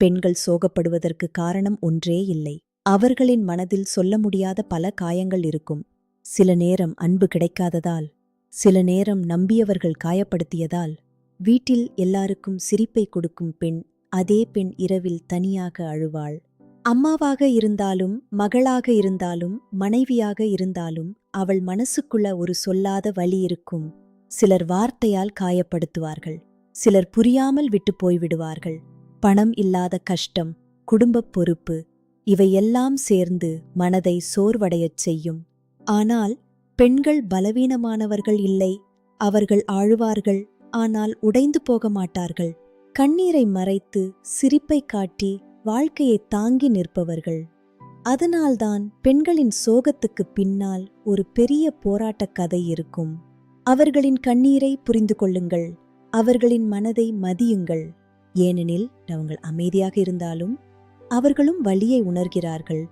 பெண்கள் சோகப்படுவதற்கு காரணம் ஒன்றே இல்லை. அவர்களின் மனதில் சொல்ல முடியாத பல காயங்கள் இருக்கும். சில நேரம் அன்பு கிடைக்காததால், சில நேரம் நம்பியவர்கள் காயப்படுத்தியதால். வீட்டில் எல்லாருக்கும் சிரிப்பை கொடுக்கும் பெண், அதே பெண் இரவில் தனியாக அழுவாள். அம்மாவாக இருந்தாலும், மகளாக இருந்தாலும், மனைவியாக இருந்தாலும் அவள் மனசுக்குள்ள ஒரு சொல்லாத வலி இருக்கும். சிலர் வார்த்தையால் காயப்படுத்துவார்கள், சிலர் புரியாமல் விட்டு போய்விடுவார்கள். பணம் இல்லாத கஷ்டம், குடும்பப் பொறுப்பு, இவையெல்லாம் சேர்ந்து மனதை சோர்வடையச் செய்யும். ஆனால் பெண்கள் பலவீனமானவர்கள் இல்லை. அவர்கள் ஆழுவார்கள், ஆனால் உடைந்து போக மாட்டார்கள். கண்ணீரை மறைத்து சிரிப்பை காட்டி வாழ்க்கையை தாங்கி நிற்பவர்கள். அதனால்தான் பெண்களின் சோகத்துக்கு பின்னால் ஒரு பெரிய போராட்டக் கதை இருக்கும். அவர்களின் கண்ணீரை புரிந்து கொள்ளுங்கள், அவர்களின் மனதை மதியுங்கள். ஏனெனில் அவங்க அமைதியாக இருந்தாலும் அவர்களும் வலியை உணர்கிறார்கள்.